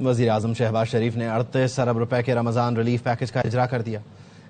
وزیر اعظم شہباز شریف نے 38 ارب روپے کے رمضان ریلیف پیکج کا اجرا کر دیا۔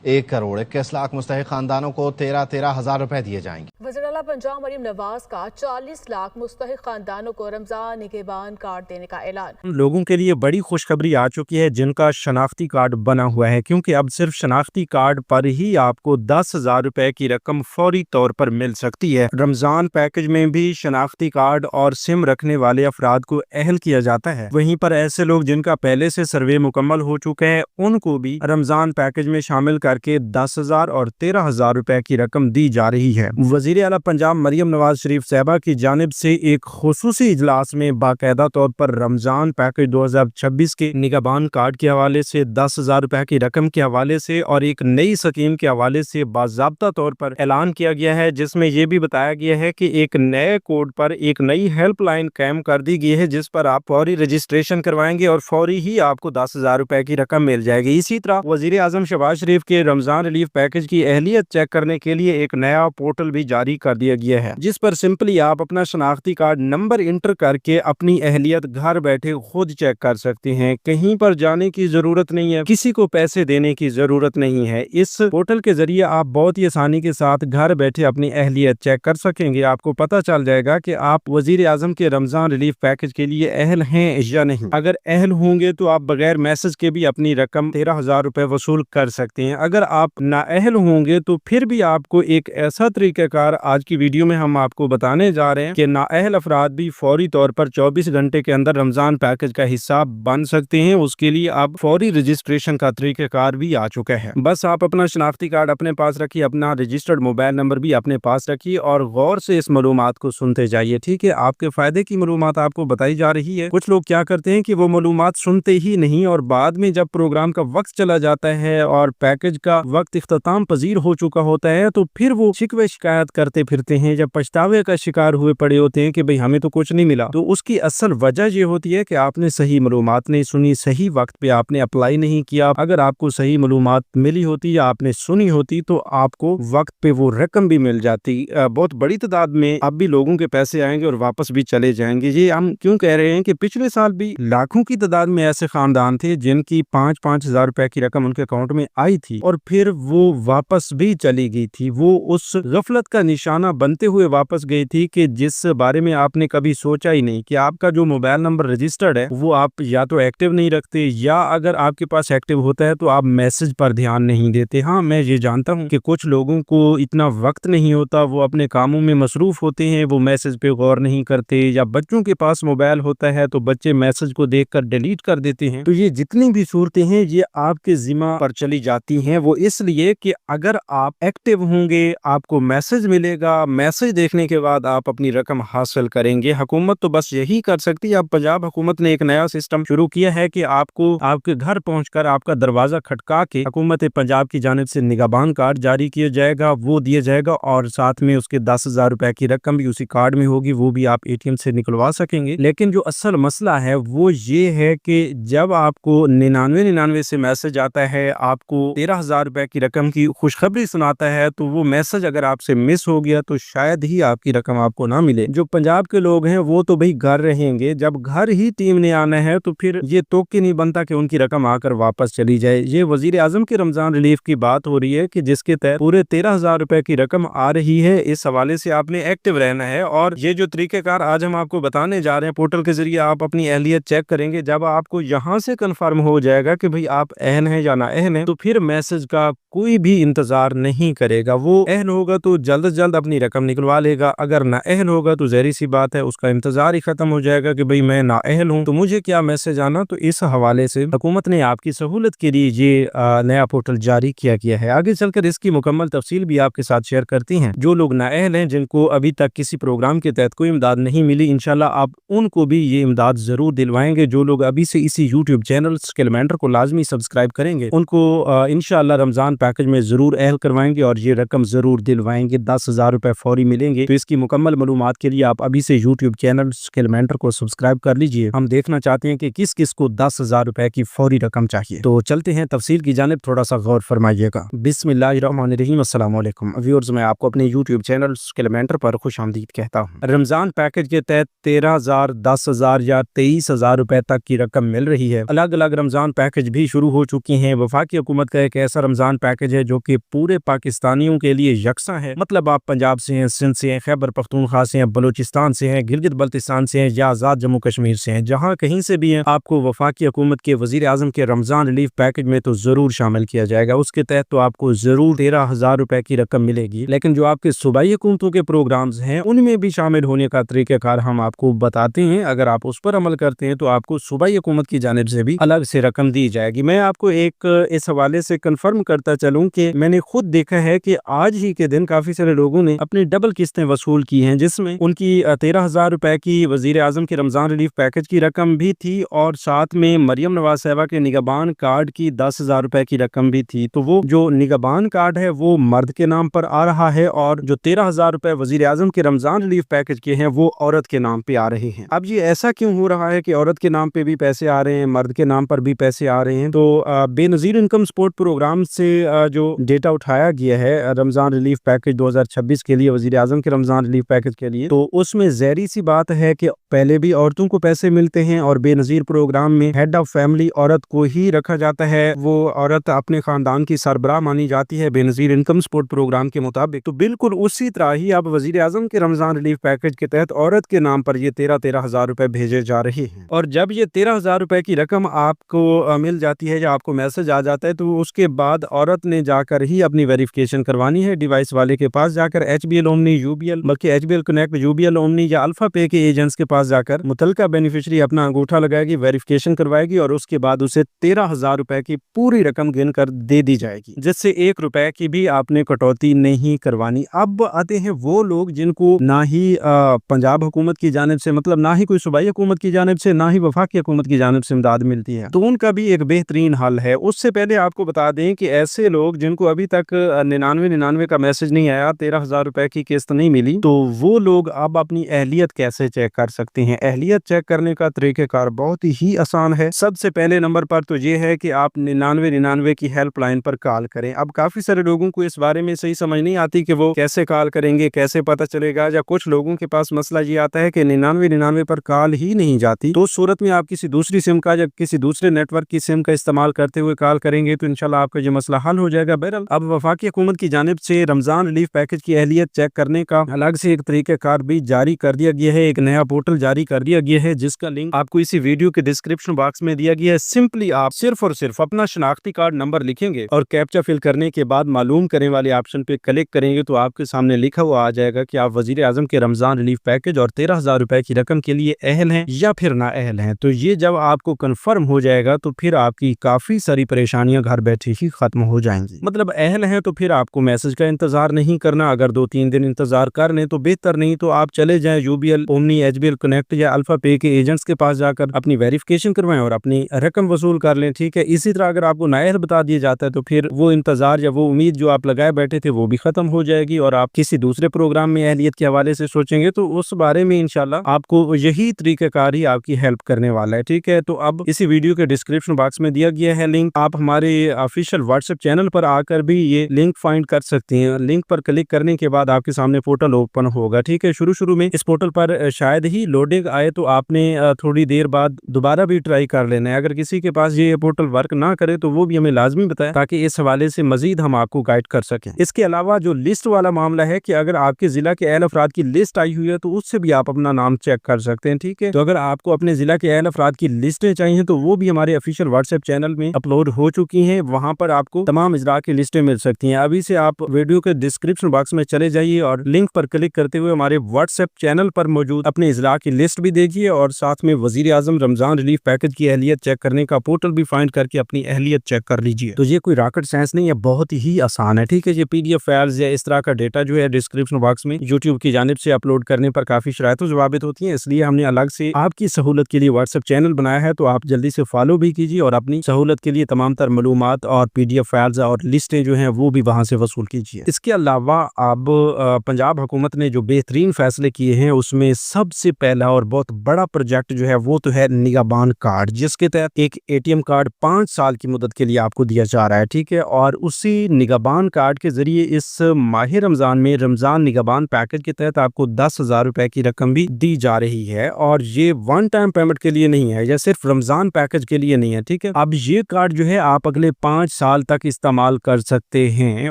1,21,00,000 مستحق خاندانوں کو 13,000 روپے دیے جائیں گے۔ وزیر اعلیٰ پنجاب مریم نواز کا 40 لاکھ مستحق خاندانوں کو رمضان نگہبان کارڈ دینے کا اعلان۔ لوگوں کے لیے بڑی خوشخبری آ چکی ہے جن کا شناختی کارڈ بنا ہوا ہے، کیونکہ اب صرف شناختی کارڈ پر ہی آپ کو 10,000 روپے کی رقم فوری طور پر مل سکتی ہے۔ رمضان پیکج میں بھی شناختی کارڈ اور سم رکھنے والے افراد کو اہل کیا جاتا ہے، وہیں پر ایسے لوگ جن کا پہلے سے سروے مکمل ہو چکا ہے ان کو بھی رمضان پیکج میں شامل کر کے 10,000 اور 13,000 روپے کی رقم دی جا رہی ہے۔ وزیر اعلیٰ پنجاب مریم نواز شریف صاحبہ کی جانب سے ایک خصوصی اجلاس میں باقاعدہ طور پر رمضان پیکج 2026 کے نگہبان کارڈ کے حوالے سے 10,000 روپے کی رقم کے حوالے سے اور ایک نئی اسکیم کے حوالے سے باضابطہ طور پر اعلان کیا گیا ہے، جس میں یہ بھی بتایا گیا ہے کہ ایک نئے کوڈ پر ایک نئی ہیلپ لائن قائم کر دی گئی ہے جس پر آپ فوری رجسٹریشن کروائیں گے اور فوری ہی آپ کو 10,000 روپے کی رقم مل جائے گی۔ اسی طرح وزیر اعظم شہباز شریف کے رمضان ریلیف پیکج کی اہلیت چیک کرنے کے لیے ایک نیا پورٹل بھی جاری کر دیا گیا ہے، جس پر سمپلی آپ اپنا شناختی کارڈ نمبر انٹر کر کے اپنی اہلیت گھر بیٹھے خود چیک کر سکتے ہیں۔ کہیں پر جانے کی ضرورت نہیں ہے، کسی کو پیسے دینے کی ضرورت نہیں ہے۔ اس پورٹل کے ذریعے آپ بہت ہی آسانی کے ساتھ گھر بیٹھے اپنی اہلیت چیک کر سکیں گے۔ آپ کو پتہ چل جائے گا کہ آپ وزیر اعظم کے رمضان ریلیف پیکج کے لیے اہل ہیں یا نہیں۔ اگر اہل ہوں گے تو آپ بغیر میسج کے بھی اپنی رقم 13,000 روپے وصول کر سکتے ہیں۔ اگر آپ نااہل ہوں گے تو پھر بھی آپ کو ایک ایسا طریقہ کار آج کی ویڈیو میں ہم آپ کو بتانے جا رہے ہیں کہ نااہل افراد بھی فوری طور پر 24 گھنٹے کے اندر رمضان پیکج کا حصہ بن سکتے ہیں۔ اس کے لیے اب فوری رجسٹریشن کا طریقہ کار بھی آ چکا ہے۔ بس آپ اپنا شناختی کارڈ اپنے پاس رکھیے، اپنا رجسٹرڈ موبائل نمبر بھی اپنے پاس رکھیے اور غور سے اس معلومات کو سنتے جائیے، ٹھیک ہے؟ آپ کے فائدے کی معلومات آپ کو بتائی جا رہی ہے۔ کچھ لوگ کیا کرتے ہیں کہ وہ معلومات سنتے ہی نہیں اور بعد میں جب پروگرام کا وقت چلا جاتا ہے اور پیکج کا وقت اختتام پذیر ہو چکا ہوتا ہے تو پھر وہ شکوے شکایت کرتے پھرتے ہیں، جب پچھتاوے کا شکار ہوئے پڑے ہوتے ہیں کہ بھئی ہمیں تو کچھ نہیں ملا۔ تو اس کی اصل وجہ یہ ہوتی ہے کہ آپ نے صحیح معلومات نہیں سنی، صحیح وقت پہ آپ نے اپلائی نہیں کیا۔ اگر آپ کو صحیح معلومات ملی ہوتی یا آپ نے سنی ہوتی تو آپ کو وقت پہ وہ رقم بھی مل جاتی۔ بہت بڑی تعداد میں اب بھی لوگوں کے پیسے آئیں گے اور واپس بھی چلے جائیں گے۔ یہ ہم کیوں کہہ رہے ہیں کہ پچھلے سال بھی لاکھوں کی تعداد میں ایسے خاندان تھے جن کی 5,000 روپے کی رقم ان کے اکاؤنٹ میں آئی تھی اور پھر وہ واپس بھی چلی گئی تھی۔ وہ اس غفلت کا نشانہ بنتے ہوئے واپس گئی تھی کہ جس بارے میں آپ نے کبھی سوچا ہی نہیں کہ آپ کا جو موبائل نمبر رجسٹرڈ ہے وہ آپ یا تو ایکٹیو نہیں رکھتے یا اگر آپ کے پاس ایکٹیو ہوتا ہے تو آپ میسج پر دھیان نہیں دیتے۔ ہاں میں یہ جانتا ہوں کہ کچھ لوگوں کو اتنا وقت نہیں ہوتا، وہ اپنے کاموں میں مصروف ہوتے ہیں، وہ میسج پہ غور نہیں کرتے، یا بچوں کے پاس موبائل ہوتا ہے تو بچے میسج کو دیکھ کر ڈیلیٹ کر دیتے ہیں۔ تو یہ جتنی بھی صورتیں ہیں یہ آپ کے ذمہ پر چلی جاتی ہیں، وہ اس لیے کہ اگر آپ ایکٹیو ہوں گے آپ کو میسج ملے گا، میسج دیکھنے کے بعد آپ اپنی رقم حاصل کریں گے۔ حکومت تو بس یہی کر سکتی ہے۔ اب پنجاب حکومت نے ایک نیا سسٹم شروع کیا ہے کہ آپ کو آپ کے گھر پہنچ کر آپ کا دروازہ کھٹکا کے حکومت پنجاب کی جانب سے نگہبان کارڈ جاری کیا جائے گا، وہ دیا جائے گا اور ساتھ میں اس کے 10,000 روپے کی رقم بھی اسی کارڈ میں ہوگی، وہ بھی آپ اے ٹی ایم سے نکلوا سکیں گے۔ لیکن جو اصل مسئلہ ہے وہ یہ ہے کہ جب آپ کو 99 سے میسج آتا ہے، آپ کو 13,000 روپے کی رقم کی خوشخبری سناتا ہے تو وہ میسج اگر آپ سے مس ہو گیا تو شاید ہی آپ کی رقم آپ کو نہ ملے۔ جو پنجاب کے لوگ ہیں وہ تو بھئی گھر رہیں گے، جب گھر ہی ٹیم نے آنا ہے تو پھر یہ توقع نہیں بنتا کہ ان کی رقم آ کر واپس چلی جائے۔ یہ وزیر اعظم کی رمضان ریلیف کی بات ہو رہی ہے کہ جس کے تحت پورے 13,000 روپے کی رقم آ رہی ہے۔ اس حوالے سے آپ نے ایکٹیو رہنا ہے اور یہ جو طریقہ کار آج ہم آپ کو بتانے جا رہے ہیں پورٹل کے ذریعے آپ اپنی اہلیت چیک کریں گے۔ جب آپ کو یہاں سے کنفرم ہو جائے گا کہ بھئی آپ اہل ہیں یا نہ اہل ہیں تو پھر میسج کا کوئی بھی انتظار نہیں کرے گا۔ وہ اہل ہوگا تو جلد از جلد اپنی رقم نکلوا لے گا، اگر نہ اہل ہوگا تو ظاہر سی بات ہے اس کا انتظار ہی ختم ہو جائے گا کہ بھئی میں نہ اہل ہوں تو مجھے کیا میسج آنا۔ تو اس حوالے سے حکومت نے آپ کی سہولت کے لیے یہ نیا پورٹل جاری کیا گیا ہے۔ آگے چل کر اس کی مکمل تفصیل بھی آپ کے ساتھ شیئر کرتی ہیں۔ جو لوگ نااہل ہیں جن کو ابھی تک کسی پروگرام کے تحت کوئی امداد نہیں ملی، انشاءاللہ آپ ان کو بھی یہ امداد ضرور دلوائیں گے۔ جو لوگ ابھی سے اسی یوٹیوب چینل اسکلمینٹر کو لازمی سبسکرائب کریں گے ان کو انشاءاللہ رمضان پیکج میں ضرور اہل کروائیں گے اور یہ رقم ضرور دلوائیں گے۔ 10,000 रुपए फौरी मिलेंगे। तो इसकी मुकम्मल मालूमात के लिए आप अभी से यूट्यूब चैनल स्किल मेंटर को सब्सक्राइब कर लीजिए। हम देखना चाहते हैं कि किस किस को 10,000 रुपए की फौरी रकम चाहिए। तो चलते हैं तफसील की जानिब, थोड़ा सा गौर फरमाइएगा। बिस्मिल्लाहिर्रहमानिर्रहीम, अस्सलाम वालेकुम व्यूअर्स, मैं आपको अपने यूट्यूब चैनल स्किल मेंटर पर खुश आमदीद कहता हूँ। रमजान पैकेज के तहत 13,000, 10,000 या 23,000 रुपए तक की रकम मिल रही है। अलग अलग रमजान पैकेज भी शुरू हो चुकी हैं। वफाकी हुकूमत का एक ऐसा रमजान पैकेज है जो कि पूरे पाकिस्तानियों के लिए यकसा है। मतलब आप पंजाब से हैं, सिंध से हैं, खैबर पख्तूनख्वा से हैं, बलूचिस्तान से हैं, गिलगित बल्तिस्तान से हैं या आज़ाद जम्मू कश्मीर से हैं, जहाँ कहीं से भी हैं, आपको वफाकी हुकूमत के वजीर आजम के रमजान रिलीफ पैकेज में तो जरूर शामिल किया जाएगा। उसके तहत तो आपको जरूर 13,000 रुपए की रकम मिलेगी। लेकिन जो आपके सूबाई हुकूमतों के प्रोग्राम्स हैं उनमें भी शामिल होने का तरीक़ाकार हम आपको बताते हैं। अगर आप उस पर अमल करते हैं तो आपको सूबाई हुकूमत की जानिब से भी अलग से रकम दी जाएगी। मैं आपको एक इस हवाले से कंफर्म करता चलूं कि मैंने खुद देखा है कि आज ही के दिन काफी सारे लोगों ने अपनी डबल किस्तें वसूल की हैं, जिसमें उनकी 13,000 रुपए की वजीर आजम के रमजान रिलीफ पैकेज की रकम भी थी और साथ में मरियम नवाज साहिबा के निगहबान कार्ड की 10,000 रुपए की रकम भी थी। तो वो जो निगहबान कार्ड है वो मर्द के नाम पर आ रहा है और जो 13,000 रुपए वजीर आजम के रमजान रिलीफ पैकेज के हैं वो औरत के नाम पे आ रहे हैं। अब ये ऐसा क्यों हो रहा है कि औरत के नाम पे भी पैसे आ रहे हैं, मर्द के नाम पर भी पैसे आ रहे हैं? तो बेनजीर इनकम सपोर्ट प्रोग्राम से जो डेटा उठाया गया है रमजान रिलीफ पैकेज 2026 के लिए, वजीर आजम के रमजान रिलीफ पैकेज के लिए, तो उसमें ज़हरी सी बात है कि पहले भी औरतों को पैसे मिलते हैं और बेनजीर प्रोग्राम में हेड ऑफ फैमिली औरत को ही रखा जाता है। वो औरत अपने खानदान की सरबराह मानी जाती है बेनजीर इनकम सपोर्ट प्रोग्राम के मुताबिक। तो बिल्कुल उसी तरह ही अब वजीर आजम के रमजान रिलीफ पैकेज के तहत औरत के नाम पर ये 13,000 रुपए भेजे जा रहे हैं। और जब ये 13,000 रुपए की रकम आपको मिल जाती है या आपको मैसेज आ जाता है तो उसके बाद औरत ने जाकर ही अपनी वेरिफिकेशन करवानी है डिवाइस वाले के पास जाकर, HBL ओमनी, UBL बल्कि HBL कनेक्ट, UBL ओमनी या अल्फा पे के एजेंट्स के पास जाकर मुतलका बेनिफिशियरी अपना अंगूठा लगाएगी, वेरिफिकेशन करवाएगी और उसके बाद उसे 13,000 रुपए की पूरी रकम गिनकर दे दी जाएगी, जिससे 1 रुपए की भी आपने कटौती नहीं करवानी। अब आते हैं वो लोग जिनको ना ही पंजाब हुकूमत की जानिब से, मतलब ना ही कोई सूबाई हुकूमत की जानिब से, ना ही वफाकी हुकूमत की जानिब से इमदाद मिलती है, तो उनका भी एक बेहतरीन हल है। उससे पहले आपको बता दें कि ऐसे लोग जिनको अभी तक 99 का मैसेज नहीं आया, 13,000 रुपए की किस्त नहीं मिली, तो वो लोग अब अपनी अहलियत कैसे चेक कर सकते हैं? अहलियत चेक करने का तरीक़ाकार बहुत ही आसान है। सबसे पहले नंबर पर तो ये है कि आप 99 की हेल्पलाइन पर कॉल करें। अब काफी सारे लोगों को इस बारे में सही समझ नहीं आती कि वो कैसे कॉल करेंगे, कैसे पता चलेगा, या कुछ लोगों के पास मसला ये आता है कि 99 पर कॉल ही नहीं जाती। तो उस सूरत में आप किसी दूसरी सिम का या किसी दूसरे नेटवर्क की सिम का इस्तेमाल करते हुए कॉल करेंगे तो इंशाल्लाह आपका ये मसला हल हो जाएगा। बहरहाल अब वफाकी हुकूमत की जानिब से रमजान रिलीफ पैकेज की अहलियत चेक करने का अलग से एक तरीक़ाकार भी जारी कर दिया गया है। एक नया पोर्टल जारी कर दिया गया है जिसका लिंक आपको इसी वीडियो के डिस्क्रिप्शन बॉक्स में दिया गया है। सिंपली आप सिर्फ और सिर्फ अपना शनाख्ती कार्ड नंबर लिखेंगे और कैप्चा फिल करने के बाद मालूम करें वाले ऑप्शन पे क्लिक करेंगे तो आपके सामने लिखा हुआ आ जाएगा कि आप वजीर आजम के रमजान रिलीफ पैकेज और 13,000 रुपए की रकम के लिए अहल हैं या फिर ना अहल हैं। तो ये जब आपको कंफर्म हो जाएगा तो फिर आपकी काफी सारी परेशानियां घर बैठे ही खत्म हो जाएंगी। मतलब अहल हैं तो फिर आपको मैसेज का इंतजार नहीं करना। अगर 2-3 दिन इंतजार कर लें तो बेहतर, नहीं तो आप चले जाएं UBL ओमनी, HBL कनेक्ट या अल्फा पे के एजेंट्स के पास जाकर अपनी वेरिफिकेशन करवाएं और अपनी रकम वसूल कर लें। ठीक है, इसी तरह अगर आपको नाअहल बता दिया जाता है तो फिर वो इंतजार या वो उम्मीद जो आप लगाए बैठे थे वो भी खत्म हो जाएगी और आप किसी दूसरे प्रोग्राम में अहलियत के हवाले से सोचेंगे तो उस बारे में इंशाल्लाह आपको यही तरीक़ाकार ही आपकी हेल्प करने वाला है। ठीक है, तो अब इसी वीडियो के डिस्क्रिप्शन बॉक्स में दिया गया है लिंक, आप हमारे ऑफिशियल व्हाट्सएप चैनल पर आकर भी ये लिंक फाइंड कर सकते हैं। लिंक पर क्लिक करने के बाद आपके सामने पोर्टल ओपन होगा। ठीक है, शुरू में इस पोर्टल पर शायद ही लोडिंग आए तो आपने थोड़ी देर बाद दोबारा भी ट्राई कर लेना है। अगर किसी के पास ये पोर्टल वर्क ना करे तो वो भी हमें लाजमी बताए ताकि इस हवाले से मजीद हम आपको गाइड कर सकें। इसके अलावा जो लिस्ट वाला मामला है कि अगर आपके जिला के अहल अफराद की लिस्ट आई हुई है तो उससे भी आप अपना नाम चेक कर सकते हैं। ठीक है, तो अगर आपको अपने जिला के अहल अफराद की लिस्टें चाहिए तो वो भी हमारे ऑफिशियल व्हाट्सएप चैनल में अपलोड हो चुकी हैं। वहां पर आपको तमाम इजरा की लिस्टें मिल सकती हैं। अभी से आप वीडियो के डिस्क्रिप्शन बॉक्स में चले जाइए और लिंक पर क्लिक करते हुए हमारे व्हाट्सएप चैनल पर मौजूद अपने इजरा की लिस्ट भी देखिए और साथ में वजीर आजम रमजान रिलीफ पैकेज की अहलियत चेक करने का पोर्टल भी फाइंड करके अपनी अहलियत चेक कर लीजिए। तो ये कोई रॉकेट साइंस नहीं है, बहुत ही आसान है। ठीक है, ये PDF फाइल्स या इस तरह का डेटा जो है डिस्क्रिप्शन बॉक्स में यूट्यूब की जानिब से अपलोड करने पर काफी शरायत जवाबित होती है, इसलिए हमने अलग से आपकी सहूलत के लिए व्हाट्सएप चैनल बनाया है। तो आप जल्दी से फॉलो भी कीजिए और अपनी सहूलत के लिए तमाम तर मालूमात और PDF फाइल्स और लिस्टें जो हैं वो भी वहां से वसूल कीजिए। इसके अलावा आप अब पंजाब हुकूमत ने जो बेहतरीन फैसले किए हैं उसमें सबसे पहला और बहुत बड़ा प्रोजेक्ट जो है वो तो है निगहबान कार्ड, जिसके तहत एक एटीएम कार्ड 5 साल की मुद्दत के लिए आपको दिया जा रहा है, ठीक है। और उसी निगहबान कार्ड के जरिए इस माह रमजान में रमजान निगहबान पैकेज के तहत आपको 10,000 रुपए की रकम भी दी जा रही है। और ये वन टाइम पेमेंट के लिए नहीं है, या सिर्फ रमजान पैकेज के लिए नहीं है, ठीक है। अब ये कार्ड जो है आप अगले 5 साल तक इस्तेमाल कर सकते हैं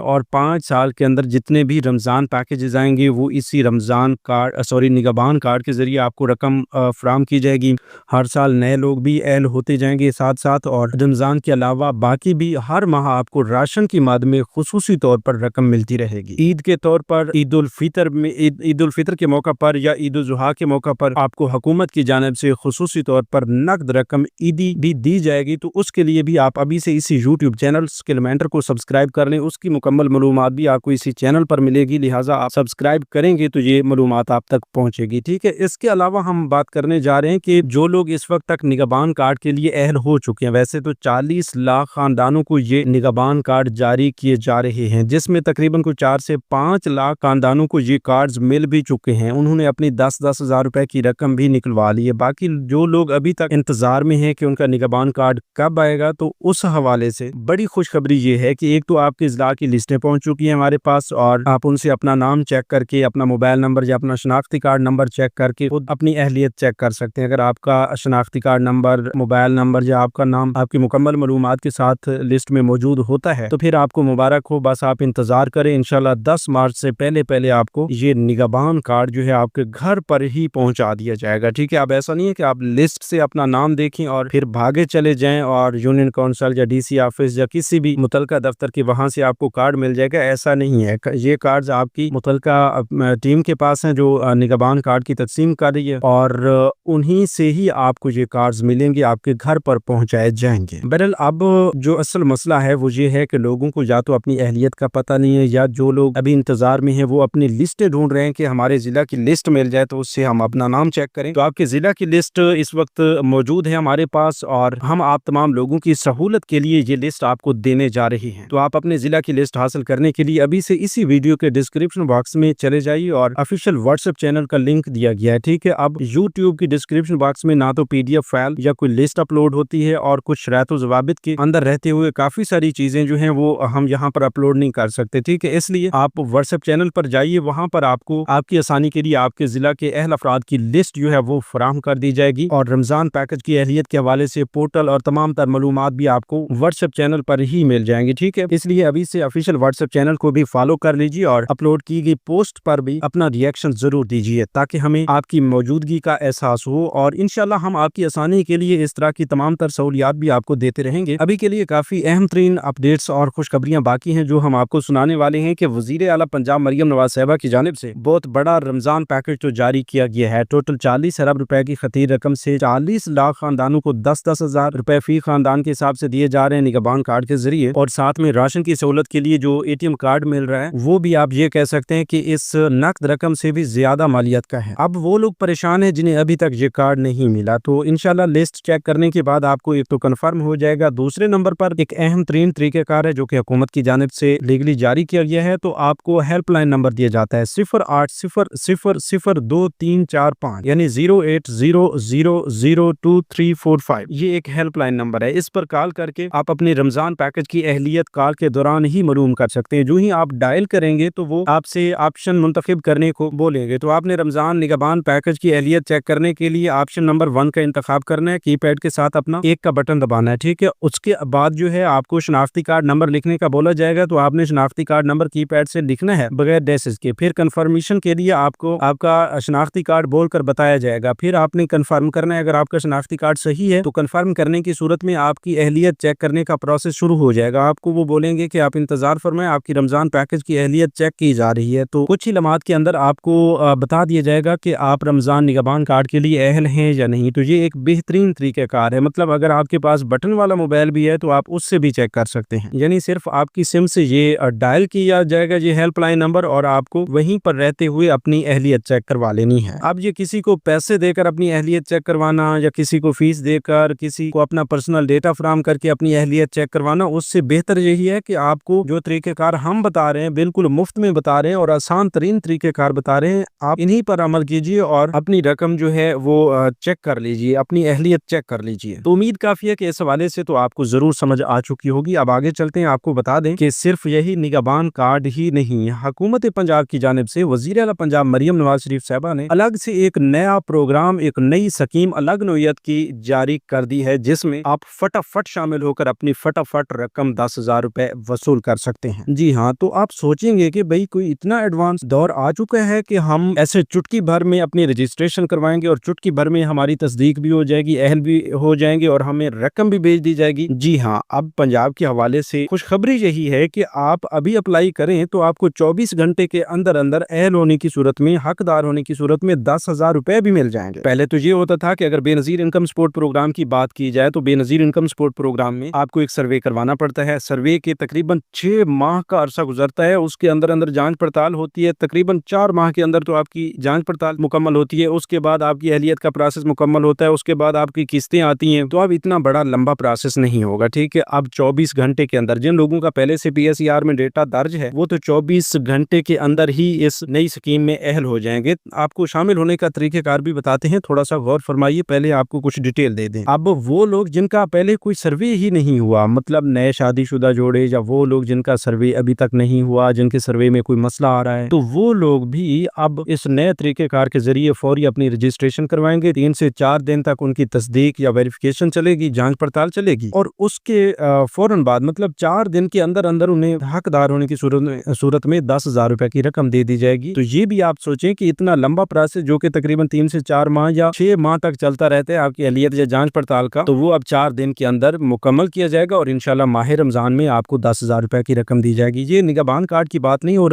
और 5 साल के अंदर जितने भी रमजान पैकेजेस आएंगे वो इसी रमजान कार्ड निगहबान कार्ड के जरिए आपको रकम फराहम की जाएगी। हर साल नए लोग भी ऐड होते जाएंगे साथ साथ, और रमजान के अलावा बाकी भी हर माह आपको राशन की मद में खुसूसी तौर पर रकम मिलती रहेगी। ईद के तौर पर ईद उल फितर के मौका पर या ईद उल जुहा के मौका पर आपको हुकूमत की जानिब से खुसूसी तौर पर नकद रकम ईदी भी दी जाएगी। तो उसके लिए भी आप अभी से इसी यूट्यूब चैनल स्किलमेंटर को सब्सक्राइब कर लें, उसकी मुकम्मल मालूमात भी आपको इसी चैनल पर मिलेगी, लिहाजा आप सब्सक्राइब करेंगे तो ये मालूमात आप तक पहुंचेगी, ठीक है। इसके अलावा हम बात करने जा रहे हैं कि जो लोग इस वक्त तक निगहबान कार्ड के लिए अहल हो चुके हैं, वैसे तो 40 लाख खानदानों को ये निगहबान कार्ड जारी किए जा रहे हैं, जिसमें तकरीबन कुछ 4 से 5 लाख खानदानों को ये कार्ड्स मिल भी चुके हैं। उन्होंने अपनी 10-10 हजार रुपए की रकम भी निकलवा ली है। बाकी जो लोग अभी तक इंतजार में हैं कि उनका निगहबान कार्ड कब आएगा, तो उस हवाले से बड़ी खुशखबरी ये है कि एक तो आपके इजला की लिस्टें पहुंच चुकी हैं हमारे पास, और आप उनसे अपना नाम चेक करके, अपना मोबाइल नंबर या अपना शनाख्ती कार्ड नंबर चेक करके खुद अपनी अहलियत चेक कर सकते हैं। अगर आपका शनाख्ती कार्ड नंबर, मोबाइल नंबर या आपका नाम आपकी मुकम्मल मालूमात के साथ लिस्ट में मौजूद होता है तो फिर आपको मुबारक हो, बस आप इंतजार करें। इंशाल्लाह 10 मार्च से पहले आपको ये निगहबान कार्ड जो है आपके घर पर ही पहुंचा दिया जाएगा, ठीक है। अब ऐसा नहीं है कि आप लिस्ट से अपना नाम देखें और फिर भागे चले जाएं और यूनियन काउंसिल या डीसी ऑफिस या किसी भी मुतलका दफ्तर के वहां से आपको कार्ड मिल जाएगा, ऐसा नहीं है। ये कार्ड आपकी मुतलका टीम के पास है जो निगहबान कार्ड की तकसीम कर रही है, और उन्हीं से ही आपको ये कार्ड्स मिलेंगे, आपके घर पर पहुंचाए जाएंगे। बहरहाल अब जो असल मसला है वो ये है कि लोगों को या तो अपनी अहलियत का पता नहीं है, या जो लोग अभी इंतजार में हैं वो अपनी लिस्टें ढूंढ रहे हैं कि हमारे जिला की लिस्ट मिल जाए तो उससे हम अपना नाम चेक करें। तो आपके जिला की लिस्ट इस वक्त मौजूद है हमारे पास, और हम आप तमाम लोगों की सहूलत के लिए ये लिस्ट आपको देने जा रहे हैं। तो आप अपने जिला की लिस्ट हासिल करने के लिए अभी से इसी वीडियो के डिस्क्रिप्शन बॉक्स में चले जाइए, और ऑफिशियल व्हाट्सएप चैनल का लिंक दिया गया है, ठीक है। अब यूट्यूब की डिस्क्रिप्शन बॉक्स में ना तो PDF फाइल या कोई लिस्ट अपलोड होती है, और कुछ शराइत व ज़वाबित के अंदर रहते हुए काफी सारी चीजें जो हैं वो हम यहाँ पर अपलोड नहीं कर सकते, ठीक है। इसलिए आप व्हाट्सएप चैनल पर जाइए, वहां पर आपको आपकी आसानी के लिए आपके जिला के अहल अफराद की लिस्ट जो है वो फराहम कर दी जाएगी, और रमजान पैकेज की अहलियत के हवाले से पोर्टल और तमाम तर मालूमात भी आपको व्हाट्सएप चैनल पर ही मिल जाएंगी, ठीक है। इसलिए अभी से ऑफिशियल व्हाट्सएप चैनल को भी फॉलो कर लीजिए, और अपलोड की गई पोस्ट पर भी अपना रिएक्शन जरूर दीजिए, ताकि हमें आपकी मौजूदगी का एहसास हो, और इंशाल्लाह हम आपकी आसानी के लिए इस तरह की तमाम तर सहूलियात भी आपको देते रहेंगे। अभी के लिए काफी अहम तरीन अपडेट्स और खुशखबरियां बाकी हैं जो हम आपको सुनाने वाले हैं कि वजीर आला पंजाब मरियम नवाज साहिबा की जानिब से बहुत बड़ा रमजान पैकेज तो जारी किया गया है। टोटल 40 अरब रुपए की खतीर रकम से 40 लाख खानदानों को 10-10 हजार रुपए फी खानदान के हिसाब से दिए जा रहे हैं निगहबान कार्ड के जरिए, और साथ में राशन की सहूलत के लिए जो ATM कार्ड मिल रहा है वो भी आप ये कह सकते हैं कि इस नकद रकम से भी ज्यादा मालियत का है। अब वो लोग परेशान है जिन्हें अभी तक ये कार्ड नहीं मिला, तो इंशाल्लाह लिस्ट चेक करने के बाद आपको एक तो कंफर्म हो जाएगा। दूसरे नंबर पर एक अहम तरीन तरीक़ेकार है जो कि हुकूमत की जानिब से लीगली जारी किया गया है, तो आपको हेल्पलाइन नंबर दिया जाता है 0800002345, यानी 0800002345। ये एक हेल्पलाइन नंबर है, इस पर कॉल करके आप अपने रमजान पैकेज की अहलियत कॉल के दौरान ही मालूम कर सकते हैं। जो ही आप डायल करेंगे तो वो आपसे ऑप्शन मुंतखब करने को बोलेंगे, तो आपने रमजान निगहबान पैकेज की अहलियत चेक करने के लिए ऑप्शन नंबर 1 का इंतखाब करना है, कीपैड के साथ अपना 1 का बटन दबाना है, ठीक है। उसके बाद जो है आपको शनाख्ती कार्ड नंबर लिखने का बोला जाएगा, तो आपने शनाख्ती कार्ड नंबर कीपैड से लिखना है बगैर डैशेस के। फिर कंफर्मेशन के लिए आपको आपका शनाख्ती कार्ड बोलकर बताया जाएगा, फिर आपने कंफर्म करना है। अगर आपका शनाख्ती कार्ड सही है तो कंफर्म करने की सूरत में आपकी अहलियत चेक करने का प्रोसेस शुरू हो जाएगा। आपको वो बोलेंगे कि आप इंतजार फरमाएं, आपकी रमजान पैकेज की अहलियत चेक की जा रही है। तो कुछ ही लम्हात के अंदर आपको बता दिया जाएगा कि आप रमजान निगहबान कार्ड के लिए अहल हैं या नहीं। तो ये एक बेहतरीन तरीक़ेकार है, मतलब अगर आपके पास बटन वाला मोबाइल भी है तो आप उससे भी चेक कर सकते हैं, यानी सिर्फ आपकी सिम से ये डायल किया जाएगा ये हेल्पलाइन नंबर, और आपको वहीं पर रहते हुए अपनी अहलियत चेक करवा लेनी है। अब ये किसी को पैसे देकर अपनी अहलियत चेक करवाना, या किसी को फीस देकर, किसी को अपना पर्सनल डेटा फराहम करके अपनी अहलियत चेक करवाना, उससे बेहतर यही है कि आपको जो तरीक़ेकार हम बता रहे हैं बिल्कुल मुफ्त में बता रहे हैं और आसान तरीन तरीके कार बता रहे हैं, आप इन्हीं पर अमल कीजिए और अपनी रकम जो है वो चेक कर लीजिए, अपनी अहलियत चेक कर लीजिए। तो उम्मीद काफी है कि इस हवाले से तो आपको जरूर समझ आ चुकी होगी। अब आगे चलते हैं, आपको बता दें कि सिर्फ यही निगहबान कार्ड ही नहीं, हुकूमत पंजाब की जानिब से वजीर आला पंजाब मरियम नवाज शरीफ साहबा ने अलग से एक नया प्रोग्राम, एक नई स्कीम अलग नोयत की जारी कर दी है, जिसमें आप फटाफट शामिल होकर अपनी फटाफट रकम 10,000 रुपए वसूल कर सकते हैं। जी हाँ, तो आप सोचेंगे कि भाई कोई इतना एडवांस दौर आ चुका है कि हम ऐसे चुटकी भर में अपनी रजिस्ट्रेशन करवाएंगे और चुटकी भर में हमारी तस्दीक भी हो जाएगी, अहल भी हो जाएंगे और हमें रकम भी भेज दी जाएगी। जी हाँ, अब पंजाब के हवाले से खुशखबरी यही है कि आप अभी अप्लाई करें तो आपको 24 घंटे के अंदर अंदर अहल होने की सूरत में, हकदार होने की सूरत में 10,000 रुपए भी मिल जाएंगे। पहले तो ये होता था कि अगर बेनजीर इनकम सपोर्ट प्रोग्राम की बात की जाए तो बेनजीर इनकम सपोर्ट प्रोग्राम में आपको एक सर्वे करवाना पड़ता है। सर्वे के तकरीबन 6 माह का अरसा गुजरता है, उसके अंदर अंदर जांच पड़ताल होती है। तकरीबन 4 माह के अंदर तो आपकी जांच पड़ताल मुकम्मल होती है, उसके बाद आपकी अहलियत का प्रोसेस मुकम्मल होता है, उसके बाद आपकी किस्तें आती हैं। तो अब इतना बड़ा लंबा प्रोसेस नहीं होगा, ठीक है। अब 24 घंटे के अंदर जिन लोगों का पहले से PSER में डेटा दर्ज है वो तो 24 घंटे के अंदर ही इस नई स्कीम में अहल हो जाएंगे। आपको शामिल होने का तरीकेकार भी बताते हैं, थोड़ा सा गौर फरमाइए, पहले आपको कुछ डिटेल दे दें। अब वो लोग जिनका पहले कोई सर्वे ही नहीं हुआ, मतलब नए शादीशुदा जोड़े या वो लोग जिनका सर्वे अभी तक नहीं हुआ, जिनके सर्वे में कोई मसला आ रहा है, तो वो लोग भी अब इस नए तरीकेकार के जरिए फौरी अपनी रजिस्ट्रेशन करवाएंगे। 3 से 4 दिन तक उनकी तस्दीक या वेरिफिकेशन चलेगी, जांच पड़ताल चलेगी और उसके फौरन बाद मतलब 4 दिन के अंदर अंदर उन्हें हकदार होने की सूरत में 10,000 रुपए की रकम दे दी जाएगी। तो ये भी आप सोचें कि इतना लंबा प्रोसेस जो कि तकरीबन 3 से 4 माह या 6 माह तक चलता रहता है आपकी अहलियत या जांच पड़ताल का, तो वो अब 4 दिन के अंदर मुकम्मल किया जाएगा और इंशाल्लाह माह रमजान में आपको 10,000 रुपए की रकम दी जाएगी। ये निगहबान कार्ड की बात नहीं हो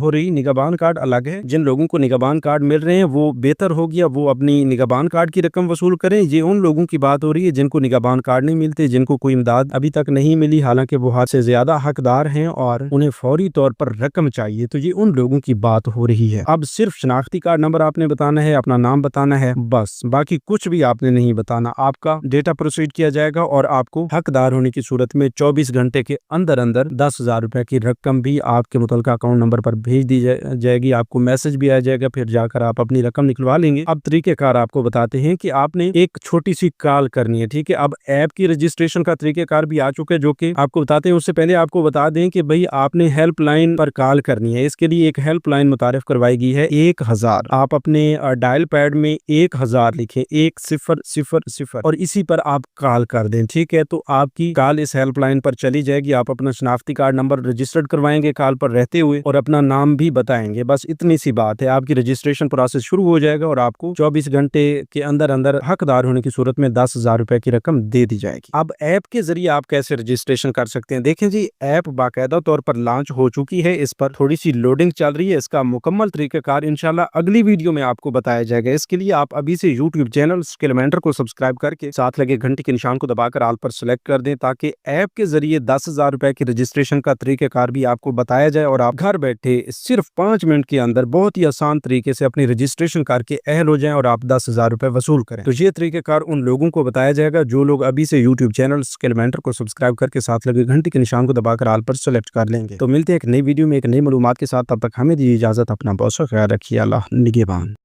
रही, निगहबान कार्ड अलग है। जिन लोगों को निगहबान कार्ड मिल रहे हैं वो बेहतर हो गया, वो अपनी निगहबान कार्ड की रकम वसूल करें। ये उन लोगों की बात हो रही है जिनको निगहबान कार्ड नहीं मिलते, जिनको कोई इमदाद अभी तक नहीं मिली, हालांकि वो हाथ से ज्यादा हकदार हैं और उन्हें फौरी तौर पर रकम चाहिए, तो ये उन लोगों की बात हो रही है। अब सिर्फ शनाख्ती कार्ड नंबर आपने बताना है, अपना नाम बताना है, बस बाकी कुछ भी आपने नहीं बताना। आपका डेटा प्रोसीड किया जाएगा और आपको हकदार होने की सूरत में 24 घंटे के अंदर अंदर 10,000 रुपए की रकम भी आपके मुतलका अकाउंट नंबर पर भेज दी जाएगी। आपको मैसेज भी आ जाएगा, फिर जाकर आप अपनी रकम निकलवा लेंगे। अब तरीकेकार आपको बताते हैं कि आपने एक छोटी सी कॉल करनी है, ठीक है। अब ऐप की रजिस्ट्रेशन का तरीकेकार भी आ चुका है जो कि आपको बताते हैं। उससे पहले आपको बता दें कि भाई आपने हेल्पलाइन पर कॉल करनी है। इसके लिए एक हेल्पलाइन मुतारिफ करवाई गई है 1000। आप अपने डायल पैड में 1000 लिखें, 1000 और इसी पर आप कॉल कर दें, ठीक है। तो आपकी कॉल इस हेल्पलाइन पर चली जाएगी। आप अपना शनाख्ती कार्ड नंबर रजिस्टर्ड करवाएंगे कॉल पर रहते हुए और अपना नाम भी बताएंगे, बस इतनी सी बात है। आपकी रजिस्ट्रेशन प्रोसेस शुरू हो जाएगा और आपको 24 घंटे के अंदर अंदर हकदार होने की सूरत में 10,000 रुपए की रकम दे दी जाएगी। अब ऐप के जरिए आप कैसे रजिस्ट्रेशन कर सकते हैं? देखें जी, ऐप बाकायदा तौर पर लॉन्च हो चुकी है, इस पर थोड़ी सी लोडिंग चल रही है। इसका मुकम्मल तरीकाकार इंशाल्लाह अगली वीडियो में आपको बताया जाएगा। इसके लिए आप अभी से यूट्यूब चैनल स्किल मेंटर को सब्सक्राइब करके साथ लगे घंटे के निशान को दबाकर ऑल पर सिलेक्ट कर दें, ताकि ऐप के जरिए 10,000 रुपए की रजिस्ट्रेशन का तरीकाकार भी आपको बताया जाए और आप घर बैठे सिर्फ 5 मिनट के अंदर बहुत ही आसान तरीके से अपनी रजिस्ट्रेशन करके अहल हो जाएं और आप 10,000 रुपए वसूल करें। तो ये तरीकाकार उन लोगों को बताया जाएगा जो लोग अभी से यूट्यूब चैनल स्किल मेंटर को सब्सक्राइब करके साथ लगे घंटे के निशान को दबाकर ऑल पर सेलेक्ट कर लेंगे। तो मिलते हैं एक नई वीडियो में एक नई मालूमात के साथ, तब तक हमें दीजिए इजाजत। अपना बहुत सा ख्याल रखिए। अल्लाह निगहबान।